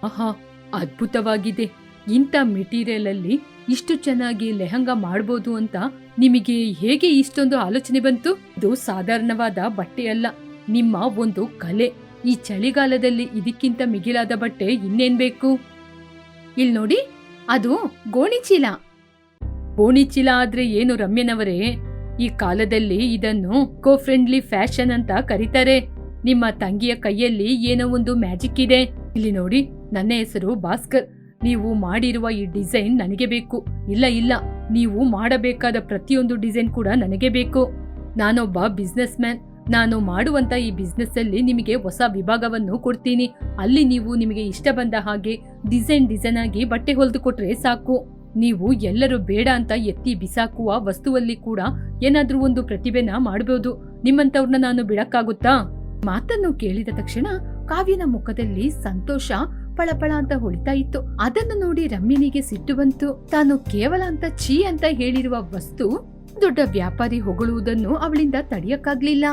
ಆಹಾ, ಅದ್ಭುತವಾಗಿದೆ. ಇಂಥ ಮೆಟೀರಿಯಲ್ ಅಲ್ಲಿ ಇಷ್ಟು ಚೆನ್ನಾಗಿ ಲೆಹಂಗಾ ಮಾಡ್ಬೋದು ಅಂತ ನಿಮಗೆ ಹೇಗೆ ಇಷ್ಟೊಂದು ಆಲೋಚನೆ ಬಂತು? ಇದು ಸಾಧಾರಣವಾದ ಬಟ್ಟೆ ಅಲ್ಲ, ನಿಮ್ಮ ಒಂದು ಕಲೆ. ಈ ಚಳಿಗಾಲದಲ್ಲಿ ಇದಕ್ಕಿಂತ ಮಿಗಿಲಾದ ಬಟ್ಟೆ ಇನ್ನೇನ್ ಬೇಕು? ಇಲ್ ನೋಡಿ, ಅದು ಗೋಣಿಚೀಲ. ಗೋಣಿಚೀಲ ಆದ್ರೆ ಏನು ರಮ್ಯನವರೇ, ಈ ಕಾಲದಲ್ಲಿ ಇದನ್ನು ಕೋ ಫ್ರೆಂಡ್ಲಿ ಫ್ಯಾಷನ್ ಅಂತ ಕರೀತಾರೆ. ನಿಮ್ಮ ತಂಗಿಯ ಕೈಯಲ್ಲಿ ಏನೋ ಒಂದು ಮ್ಯಾಜಿಕ್ ಇದೆ. ಇಲ್ಲಿ ನೋಡಿ, ನನ್ನ ಹೆಸರು ಭಾಸ್ಕರ್. ನೀವು ಮಾಡಿರುವ ಈ ಡಿಸೈನ್ ನನಗೆ ಬೇಕು. ಇಲ್ಲ, ನೀವು ಮಾಡಬೇಕಾದ ಪ್ರತಿಯೊಂದು ಡಿಸೈನ್ ಕೂಡ ನನಗೆ ಬೇಕು. ನಾನೊಬ್ಬ ಬಿಸ್ನೆಸ್ ಮ್ಯಾನ್. ನಾನು ಮಾಡುವಂತ ಈ ಬಿಸ್ನೆಸ್ ಅಲ್ಲಿ ನಿಮಗೆ ಹೊಸ ವಿಭಾಗವನ್ನು ಕೊಡ್ತೀನಿ. ಅಲ್ಲಿ ನೀವು ನಿಮಗೆ ಇಷ್ಟ ಬಂದ ಹಾಗೆ ಡಿಸೈನ್ ಆಗಿ ಬಟ್ಟೆ ಹೊಲಿದು ಕೊಟ್ರೆ ಸಾಕು. ನೀವು ಎಲ್ಲರೂ ಬೇಡ ಅಂತ ಎತ್ತಿ ಬಿಸಾಕುವ ವಸ್ತುವಲ್ಲಿ ಕೂಡ ಏನಾದ್ರೂ ಒಂದು ಪ್ರತಿಭೆನ ಮಾಡಬಹುದು. ನಿಮ್ಮಂತವ್ರನ್ನ ನಾನು ಬಿಡಕ್ಕಾಗುತ್ತಾ? ಮಾತನ್ನು ಕೇಳಿದ ತಕ್ಷಣ ಕಾವ್ಯನ ಮುಖದಲ್ಲಿ ಸಂತೋಷ ಪಳಪಳ ಅಂತ ಹೊಳಿತಾ ಇತ್ತು. ಅದನ್ನು ನೋಡಿ ರಮ್ಯನಿಗೆ ಸಿಟ್ಟು ಬಂತು. ತಾನು ಕೇವಲ ಅಂತ ಛೀ ಅಂತ ಹೇಳಿರುವ ವಸ್ತು ದೊಡ್ಡ ವ್ಯಾಪಾರಿ ಹೊಗಳುವುದನ್ನು ಅವಳಿಂದ ತಡೆಯಕ್ಕಾಗ್ಲಿಲ್ಲ.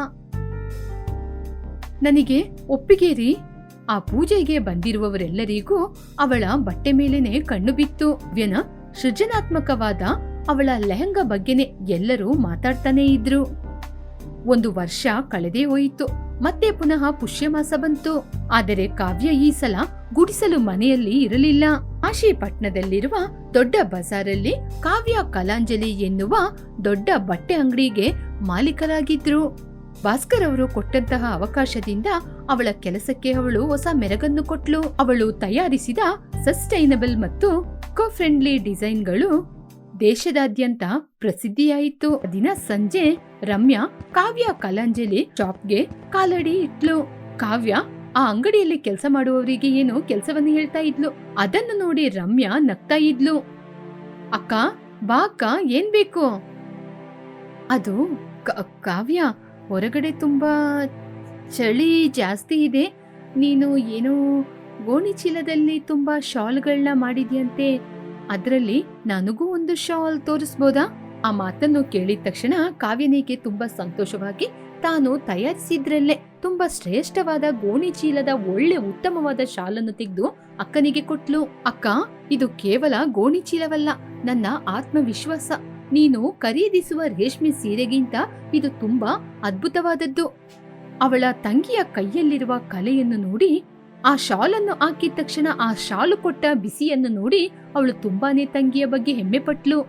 ನನಗೆ ಒಪ್ಪಿಗೆ ರೀ. ಆ ಪೂಜೆಗೆ ಬಂದಿರುವವರೆಲ್ಲರಿಗೂ ಅವಳ ಬಟ್ಟೆ ಮೇಲೇನೆ ಕಣ್ಣು ಬಿತ್ತು. ವ್ಯನ ಸೃಜನಾತ್ಮಕವಾದ ಅವಳ ಲೆಹಂಗಾ ಬಗ್ಗೆನೆ ಎಲ್ಲರೂ ಮಾತಾಡ್ತಾನೆ ಇದ್ರು. ಒಂದು ವರ್ಷ ಕಳೆದೇ ಹೋಯಿತು. ಮತ್ತೆ ಪುನಃ ಪುಷ್ಯಮಾಸ ಬಂತು. ಆದರೆ ಕಾವ್ಯ ಈ ಸಲ ಗುಡಿಸಲು ಮನೆಯಲ್ಲಿ ಇರಲಿಲ್ಲ. ಕಾಶಿಪಟ್ಟಣದಲ್ಲಿರುವ ದೊಡ್ಡ ಬಜಾರಲ್ಲಿ ಕಾವ್ಯ ಕಲಾಂಜಲಿ ಎನ್ನುವ ದೊಡ್ಡ ಬಟ್ಟೆ ಅಂಗಡಿಗೆ ಮಾಲೀಕರಾಗಿದ್ರು. ಭಾಸ್ಕರ್ ಅವರು ಕೊಟ್ಟಂತಹ ಅವಕಾಶದಿಂದ ಅವಳ ಕೆಲಸಕ್ಕೆ ಅವಳು ಹೊಸ ಮೆರಗನ್ನು ಕೊಟ್ಲು. ಅವಳು ತಯಾರಿಸಿದ ಸಸ್ಟೈನಬಲ್ ಮತ್ತು ಕೋ ಫ್ರೆಂಡ್ಲಿ ಡಿಸೈನ್ಗಳು ದೇಶದಾದ್ಯಂತ ಪ್ರಸಿದ್ಧಿಯಾಯಿತು. ದಿನ ಸಂಜೆ ರಮ್ಯಾ ಕಾವ್ಯ ಕಲಾಂಜಲಿ ಶಾಪ್ಗೆ ಕಾಲಡಿ ಇಟ್ಲು. ಕಾವ್ಯ ಆ ಅಂಗಡಿಯಲ್ಲಿ ಕೆಲಸ ಮಾಡುವವರಿಗೆ ಏನೋ ಕೆಲಸವನ್ನು ಹೇಳ್ತಾ ಇದ್ಲು. ಅದನ್ನು ನೋಡಿ ರಮ್ಯಾ ನಗ್ತಾ ಇದ್ಲು. ಅಕ್ಕ, ಬಾ ಅಕ್ಕ, ಏನ್ ಬೇಕು? ಅದು ಕಾವ್ಯ, ಹೊರಗಡೆ ತುಂಬಾ ಚಳಿ ಜಾಸ್ತಿ ಇದೆ. ನೀನು ಏನೋ ಗೋಣಿ ಚೀಲದಲ್ಲಿ ತುಂಬಾ ಶಾಲ್ಗಳನ್ನ ಮಾಡಿದ್ಯಂತೆ. ಅದ್ರಲ್ಲಿ ನನಗೂ ಒಂದು ಶಾಲ್ ತೋರಿಸ್ಬೋದಾ? ಆ ಮಾತನ್ನು ಕೇಳಿದ ತಕ್ಷಣ ಕಾವ್ಯನಿಗೆ ತುಂಬಾ ಸಂತೋಷವಾಗಿ ತಾನು ತಯಾರಿಸಿದ್ರಲ್ಲೇ ತುಂಬಾ ಶ್ರೇಷ್ಠವಾದ ಗೋಣಿ ಚೀಲದ ಒಳ್ಳೆ ಉತ್ತಮವಾದ ಶಾಲನ್ನು ತೆಗೆದು ಅಕ್ಕನಿಗೆ ಕೊಟ್ಲು. ಅಕ್ಕ, ಇದು ಕೇವಲ ಗೋಣಿ ಚೀಲವಲ್ಲ, ನನ್ನ ಆತ್ಮವಿಶ್ವಾಸ. ನೀನು ಖರೀದಿಸುವ ರೇಷ್ಮೆ ಸೀರೆಗಿಂತ ಇದು ತುಂಬಾ ಅದ್ಭುತವಾದದ್ದು. ಅವಳ ತಂಗಿಯ ಕೈಯಲ್ಲಿರುವ ಕಲೆಯನ್ನು ನೋಡಿ, ಆ ಶಾಲನ್ನು ಹಾಕಿದ ತಕ್ಷಣ ಆ ಶಾಲು ಕೊಟ್ಟ ಬಿಸಿಯನ್ನು ನೋಡಿ ಅವಳು ತುಂಬಾನೇ ತಂಗಿಯ ಬಗ್ಗೆ ಹೆಮ್ಮೆ ಪಟ್ಲು.